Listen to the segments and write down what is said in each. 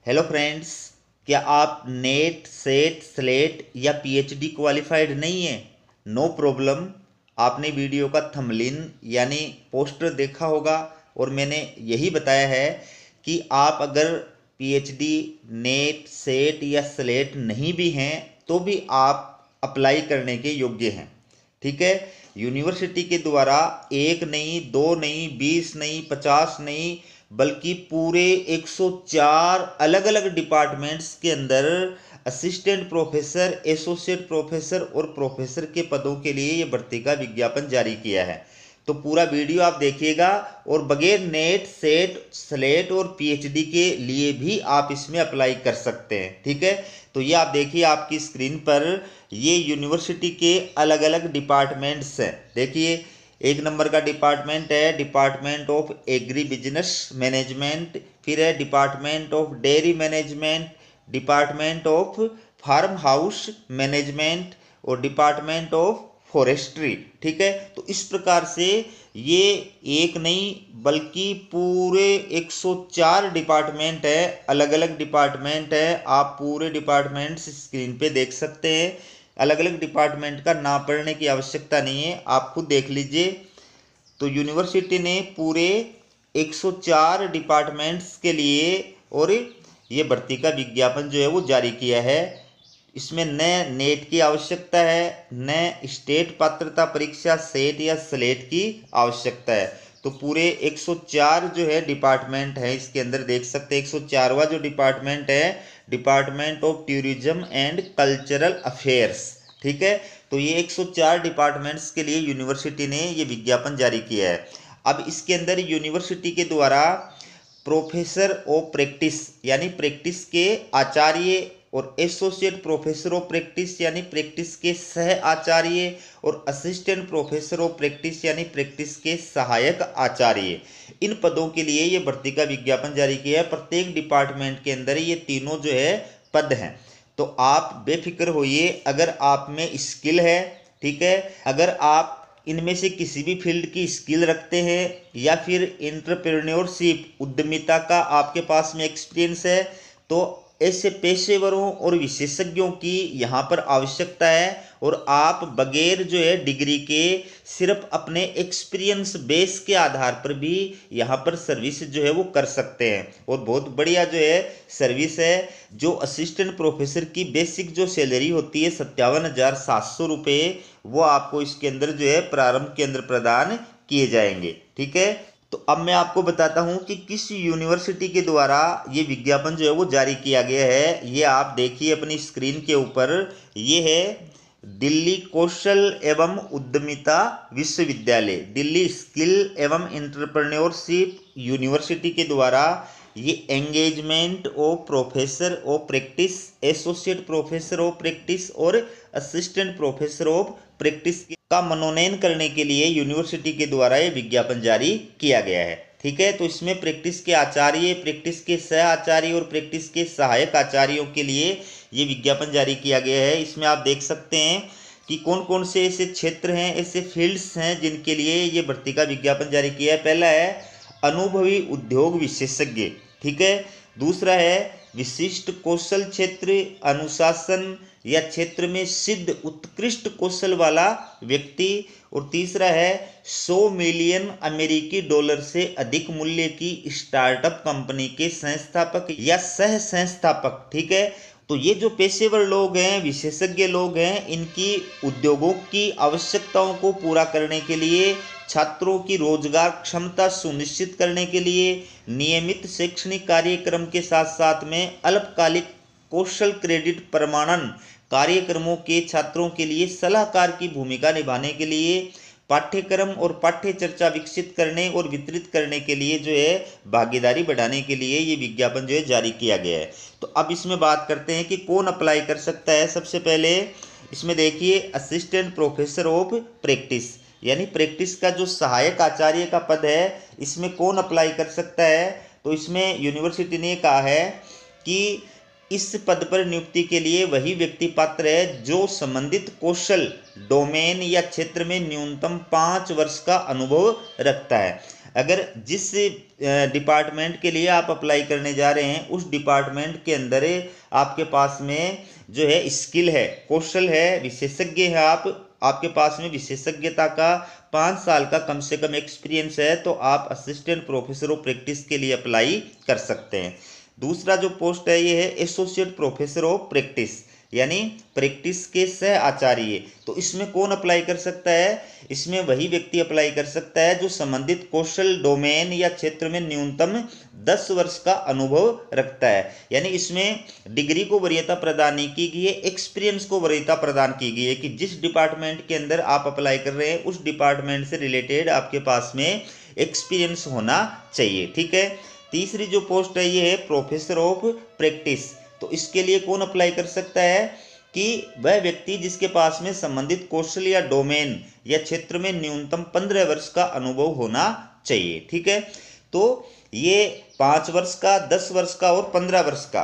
Hello friends, क्या आप NET SET SLET या पीएचडी क्वालिफाइड नहीं हैं? No problem. आपने वीडियो का थंबनेल यानी पोस्टर देखा होगा और मैंने यही बताया है कि आप अगर पीएचडी नेट सेट या स्लेट नहीं भी हैं तो भी आप अप्लाई करने के योग्य हैं। ठीक है। यूनिवर्सिटी के द्वारा एक नहीं, दो नहीं, 20 नहीं, 50 नहीं, बल्कि पूरे 104 अलग अलग डिपार्टमेंट्स के अंदर असिस्टेंट प्रोफेसर, एसोसिएट प्रोफेसर और प्रोफेसर के पदों के लिए ये भर्ती का विज्ञापन जारी किया है। तो पूरा वीडियो आप देखिएगा और बगैर नेट सेट स्लेट और पीएचडी के लिए भी आप इसमें अप्लाई कर सकते हैं। ठीक है। तो ये आप देखिए आपकी स्क्रीन पर, ये यूनिवर्सिटी के अलग अलग डिपार्टमेंट्स हैं। देखिए, एक नंबर का डिपार्टमेंट है department of agri business management, फिर है department of dairy management, department of farm house management और डिपार्टमेंट ऑफ फॉरेस्ट्री। ठीक है। तो इस प्रकार से ये एक नहीं बल्कि पूरे 104 डिपार्टमेंट है, अलग अलग डिपार्टमेंट है। आप पूरे डिपार्टमेंट्स स्क्रीन पे देख सकते हैं। अलग अलग डिपार्टमेंट का नाम पढ़ने की आवश्यकता नहीं है, आप खुद देख लीजिए। तो यूनिवर्सिटी ने पूरे 104 डिपार्टमेंट्स के लिए और ये भर्ती का विज्ञापन जो है वो जारी किया है। इसमें न नेट की आवश्यकता है, न स्टेट पात्रता परीक्षा सेट या स्लेट की आवश्यकता है। तो पूरे 104 जो है डिपार्टमेंट है, इसके अंदर देख सकते हैं 104वां जो डिपार्टमेंट है department of tourism and cultural affairs. ठीक है। तो ये 104 डिपार्टमेंट्स के लिए यूनिवर्सिटी ने ये विज्ञापन जारी किया है। अब इसके अंदर यूनिवर्सिटी के द्वारा प्रोफेसर ऑफ प्रैक्टिस यानी प्रैक्टिस के आचार्य और एसोसिएट प्रोफेसर ऑफ प्रैक्टिस यानी प्रैक्टिस के सह आचार्य और असिस्टेंट प्रोफेसर ऑफ प्रैक्टिस यानी प्रैक्टिस के सहायक आचार्य, इन पदों के लिए ये भर्ती का विज्ञापन जारी किया है। प्रत्येक डिपार्टमेंट के अंदर ये तीनों जो है पद हैं। तो आप बेफिक्र होइए, अगर आप में स्किल है, ठीक है, अगर आप इनमें से किसी भी फील्ड की स्किल रखते हैं या फिर एंटरप्रेन्योरशिप उद्यमिता का आपके पास में एक्सपीरियंस है, तो ऐसे पेशेवरों और विशेषज्ञों की यहाँ पर आवश्यकता है। और आप बगैर जो है डिग्री के सिर्फ अपने एक्सपीरियंस बेस के आधार पर भी यहाँ पर सर्विस जो है वो कर सकते हैं। और बहुत बढ़िया जो है सर्विस है। जो असिस्टेंट प्रोफेसर की बेसिक जो सैलरी होती है 57,700 रुपये, वो आपको इसके अंदर जो है प्रारंभ के अंदर प्रदान किए जाएंगे। ठीक है। तो अब मैं आपको बताता हूं कि किस यूनिवर्सिटी के द्वारा ये विज्ञापन जो है वो जारी किया गया है। ये आप देखिए अपनी स्क्रीन के ऊपर, ये है दिल्ली कौशल एवं उद्यमिता विश्वविद्यालय, दिल्ली स्किल एवं एंटरप्रेन्योरशिप यूनिवर्सिटी के द्वारा ये engagement of professor of practice, associate professor of practice और असिस्टेंट प्रोफेसर ऑफ प्रैक्टिस का मनोनयन करने के लिए यूनिवर्सिटी के द्वारा ये विज्ञापन जारी किया गया है। ठीक है। तो इसमें प्रैक्टिस के आचार्य, प्रैक्टिस के सह आचार्य और प्रैक्टिस के सहायक आचार्यों के लिए ये विज्ञापन जारी किया गया है। इसमें आप देख सकते हैं कि कौन कौन से ऐसे क्षेत्र हैं, ऐसे फील्ड्स हैं जिनके लिए ये भर्ती का विज्ञापन जारी किया है। पहला है अनुभवी उद्योग विशेषज्ञ। ठीक है। दूसरा है विशिष्ट कौशल क्षेत्र, अनुशासन या क्षेत्र में सिद्ध उत्कृष्ट कौशल वाला व्यक्ति। और तीसरा है 100 मिलियन अमेरिकी डॉलर से अधिक मूल्य की स्टार्टअप कंपनी के संस्थापक या सह संस्थापक। ठीक है। तो ये जो पेशेवर लोग हैं, विशेषज्ञ लोग हैं, इनकी उद्योगों की आवश्यकताओं को पूरा करने के लिए, छात्रों की रोजगार क्षमता सुनिश्चित करने के लिए नियमित शैक्षणिक कार्यक्रम के साथ साथ में अल्पकालिक कौशल क्रेडिट प्रमाणन कार्यक्रमों के छात्रों के लिए सलाहकार की भूमिका निभाने के लिए, पाठ्यक्रम और पाठ्य चर्चा विकसित करने और वितरित करने के लिए जो है भागीदारी बढ़ाने के लिए ये विज्ञापन जो है जारी किया गया है। तो अब इसमें बात करते हैं कि कौन अप्लाई कर सकता है। सबसे पहले इसमें देखिए असिस्टेंट प्रोफेसर ऑफ प्रैक्टिस यानी प्रैक्टिस का जो सहायक आचार्य का पद है, इसमें कौन अप्लाई कर सकता है। तो इसमें यूनिवर्सिटी ने कहा है कि इस पद पर नियुक्ति के लिए वही व्यक्ति पात्र है जो संबंधित कौशल डोमेन या क्षेत्र में न्यूनतम 5 वर्ष का अनुभव रखता है। अगर जिस डिपार्टमेंट के लिए आप अप्लाई करने जा रहे हैं उस डिपार्टमेंट के अंदर आपके पास में जो है स्किल है, कौशल है, विशेषज्ञ है, आपके पास में विशेषज्ञता का 5 साल का कम से कम एक्सपीरियंस है, तो आप असिस्टेंट प्रोफेसर ऑफ प्रैक्टिस के लिए अप्लाई कर सकते हैं। दूसरा जो पोस्ट है ये है एसोसिएट प्रोफेसर ऑफ प्रैक्टिस, यानी प्रैक्टिस के सह आचार्य। तो इसमें कौन अप्लाई कर सकता है? इसमें वही व्यक्ति अप्लाई कर सकता है जो संबंधित कौशल, डोमेन या क्षेत्र में न्यूनतम 10 वर्ष का अनुभव रखता है। यानी इसमें डिग्री को वरीयता प्रदान नहीं की गई है, एक्सपीरियंस को वरीयता प्रदान की गई है कि जिस डिपार्टमेंट के अंदर आप अप्लाई कर रहे हैं उस डिपार्टमेंट से रिलेटेड आपके पास में एक्सपीरियंस होना चाहिए। ठीक है। तीसरी जो पोस्ट है ये है प्रोफेसर ऑफ प्रैक्टिस। तो इसके लिए कौन अप्लाई कर सकता है? कि वह व्यक्ति जिसके पास में संबंधित कौशल या डोमेन या क्षेत्र में न्यूनतम 15 वर्ष का अनुभव होना चाहिए। ठीक है। तो ये 5 वर्ष का, 10 वर्ष का और 15 वर्ष का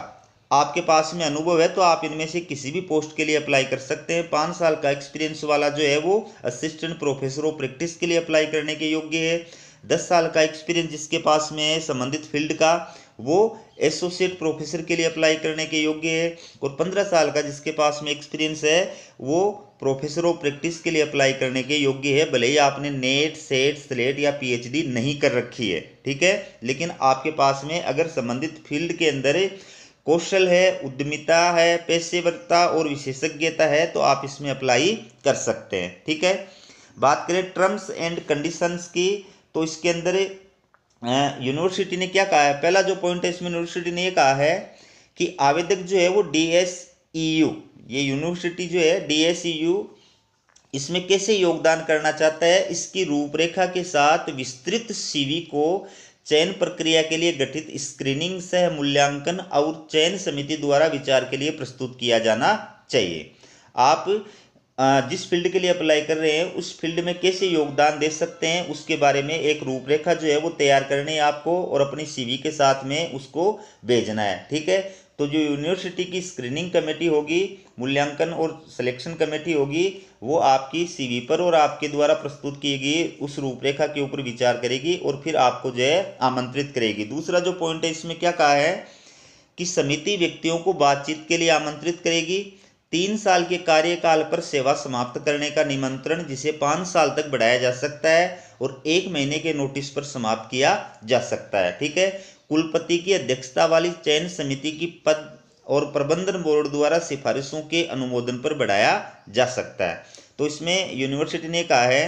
आपके पास में अनुभव है तो आप इनमें से किसी भी पोस्ट के लिए अप्लाई कर सकते हैं। 5 साल का एक्सपीरियंस वाला जो है वो असिस्टेंट प्रोफेसर ऑफ प्रैक्टिस के लिए अप्लाई करने के योग्य है। 10 साल का एक्सपीरियंस जिसके पास में है संबंधित फील्ड का वो एसोसिएट प्रोफेसर के लिए अप्लाई करने के योग्य है। और 15 साल का जिसके पास में एक्सपीरियंस है वो प्रोफेसर ऑफ प्रैक्टिस के लिए अप्लाई करने के योग्य है, भले ही आपने नेट, सेट, स्लेट या पीएचडी नहीं कर रखी है। ठीक है। लेकिन आपके पास में अगर संबंधित फील्ड के अंदर कौशल है, उद्यमिता है, पेशेवरता और विशेषज्ञता है तो आप इसमें अप्लाई कर सकते हैं। ठीक है। बात करें टर्म्स एंड कंडीशंस की, तो इसके अंदर यूनिवर्सिटी ने क्या कहा है? पहला जो पॉइंट है इसमें यूनिवर्सिटी ने ये कहा है कि आवेदक जो है वो DSEU, ये यूनिवर्सिटी जो है DSEU इसमें कैसे योगदान करना चाहता है, इसकी रूपरेखा के साथ विस्तृत CV को चयन प्रक्रिया के लिए गठित स्क्रीनिंग, सह मूल्यांकन और चयन समिति द्वारा विचार के लिए प्रस्तुत किया जाना चाहिए। आप जिस फील्ड के लिए अप्लाई कर रहे हैं उस फील्ड में कैसे योगदान दे सकते हैं उसके बारे में एक रूपरेखा जो है वो तैयार करनी है आपको और अपनी CV के साथ में उसको भेजना है। ठीक है। तो जो यूनिवर्सिटी की स्क्रीनिंग कमेटी होगी, मूल्यांकन और सिलेक्शन कमेटी होगी, वो आपकी CV पर और आपके द्वारा प्रस्तुत की गई उस रूपरेखा के ऊपर विचार करेगी और फिर आपको जो है आमंत्रित करेगी। दूसरा जो पॉइंट है इसमें क्या कहा है कि समिति व्यक्तियों को बातचीत के लिए आमंत्रित करेगी। 3 साल के कार्यकाल पर सेवा समाप्त करने का निमंत्रण जिसे 5 साल तक बढ़ाया जा सकता है और 1 महीने के नोटिस पर समाप्त किया जा सकता है। ठीक है। कुलपति की अध्यक्षता वाली चयन समिति की पद और प्रबंधन बोर्ड द्वारा सिफारिशों के अनुमोदन पर बढ़ाया जा सकता है। तो इसमें यूनिवर्सिटी ने कहा है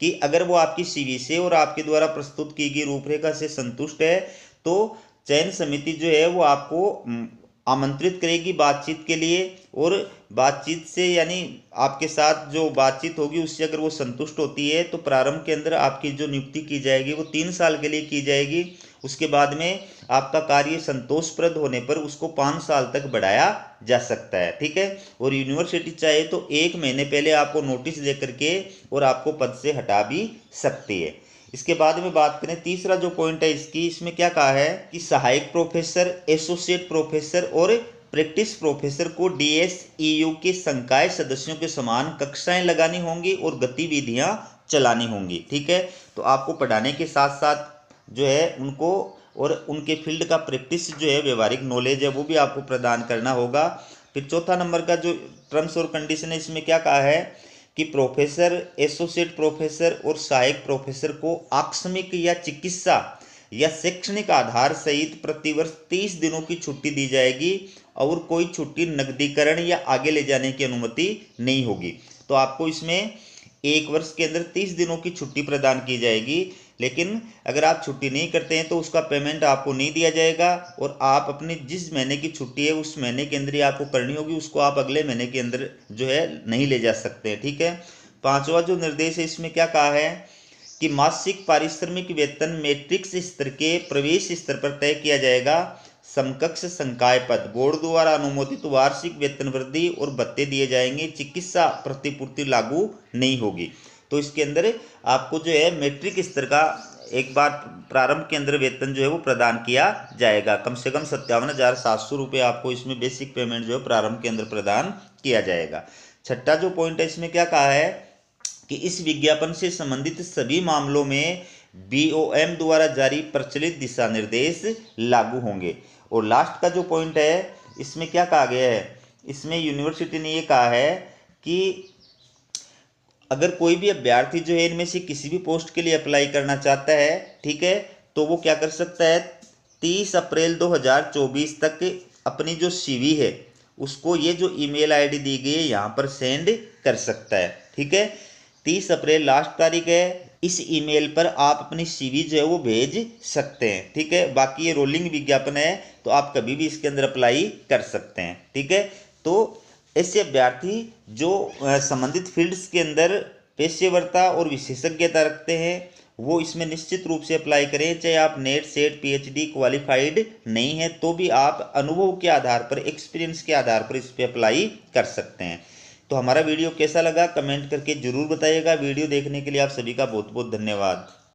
कि अगर वो आपकी CV से और आपके द्वारा प्रस्तुत की गई रूपरेखा से संतुष्ट है तो चयन समिति जो है वो आपको आमंत्रित करेगी बातचीत के लिए और बातचीत से यानी आपके साथ जो बातचीत होगी उससे अगर वो संतुष्ट होती है तो प्रारंभ के अंदर आपकी जो नियुक्ति की जाएगी वो 3 साल के लिए की जाएगी। उसके बाद में आपका कार्य संतोषप्रद होने पर उसको 5 साल तक बढ़ाया जा सकता है। ठीक है। और यूनिवर्सिटी चाहे तो 1 महीने पहले आपको नोटिस दे करके और आपको पद से हटा भी सकती है। इसके बाद में बात करें तीसरा जो पॉइंट है इसकी, इसमें क्या कहा है कि सहायक प्रोफेसर, एसोसिएट प्रोफेसर और प्रैक्टिस प्रोफेसर को DSEU के संकाय सदस्यों के समान कक्षाएं लगानी होंगी और गतिविधियां चलानी होंगी। ठीक है। तो आपको पढ़ाने के साथ साथ जो है उनको और उनके फील्ड का प्रैक्टिस जो है व्यवहारिक नॉलेज है वो भी आपको प्रदान करना होगा। फिर चौथा नंबर का जो टर्म्स और कंडीशन है इसमें क्या कहा है कि प्रोफेसर, एसोसिएट प्रोफेसर और सहायक प्रोफेसर को आकस्मिक या चिकित्सा या शैक्षणिक आधार सहित प्रतिवर्ष 30 दिनों की छुट्टी दी जाएगी और कोई छुट्टी नकदीकरण या आगे ले जाने की अनुमति नहीं होगी। तो आपको इसमें 1 वर्ष के अंदर 30 दिनों की छुट्टी प्रदान की जाएगी, लेकिन अगर आप छुट्टी नहीं करते हैं तो उसका पेमेंट आपको नहीं दिया जाएगा और आप अपनी जिस महीने की छुट्टी है उस महीने के अंदर ही आपको करनी होगी, उसको आप अगले महीने के अंदर जो है नहीं ले जा सकते हैं। ठीक है। 5वां जो निर्देश है इसमें क्या कहा है कि मासिक पारिश्रमिक वेतन मैट्रिक्स स्तर के प्रवेश स्तर पर तय किया जाएगा। समकक्ष संकाय पद, बोर्ड द्वारा अनुमोदित वार्षिक वेतन वृद्धि और भत्ते दिए जाएंगे। चिकित्सा प्रतिपूर्ति लागू नहीं होगी। तो इसके अंदर आपको जो है मैट्रिक स्तर का एक बार प्रारंभ के अंदर वेतन जो है वो प्रदान किया जाएगा। कम से कम 57,700 रुपये आपको इसमें बेसिक पेमेंट जो है प्रारंभ के अंदर प्रदान किया जाएगा। छठा जो पॉइंट है इसमें क्या कहा है कि इस विज्ञापन से संबंधित सभी मामलों में BOM द्वारा जारी प्रचलित दिशा निर्देश लागू होंगे। और लास्ट का जो पॉइंट है इसमें क्या कहा गया है, इसमें यूनिवर्सिटी ने ये कहा है कि अगर कोई भी अभ्यर्थी जो है इनमें से किसी भी पोस्ट के लिए अप्लाई करना चाहता है, ठीक है, तो वो क्या कर सकता है, 30 अप्रैल 2024 तक अपनी जो CV है उसको ये जो ईमेल ID दी गई है यहाँ पर सेंड कर सकता है। ठीक है, 30 अप्रैल लास्ट तारीख है। इस ईमेल पर आप अपनी CV जो है वो भेज सकते हैं। ठीक है, बाकी ये रोलिंग विज्ञापन है तो आप कभी भी इसके अंदर अप्लाई कर सकते हैं। ठीक है, तो ऐसे अभ्यर्थी जो संबंधित फील्ड्स के अंदर पेशेवरता और विशेषज्ञता रखते हैं वो इसमें निश्चित रूप से अप्लाई करें। चाहे आप नेट सेट PhD क्वालिफाइड नहीं है तो भी आप अनुभव के आधार पर, एक्सपीरियंस के आधार पर इस पर अप्लाई कर सकते हैं। तो हमारा वीडियो कैसा लगा कमेंट करके जरूर बताइएगा। वीडियो देखने के लिए आप सभी का बहुत बहुत धन्यवाद।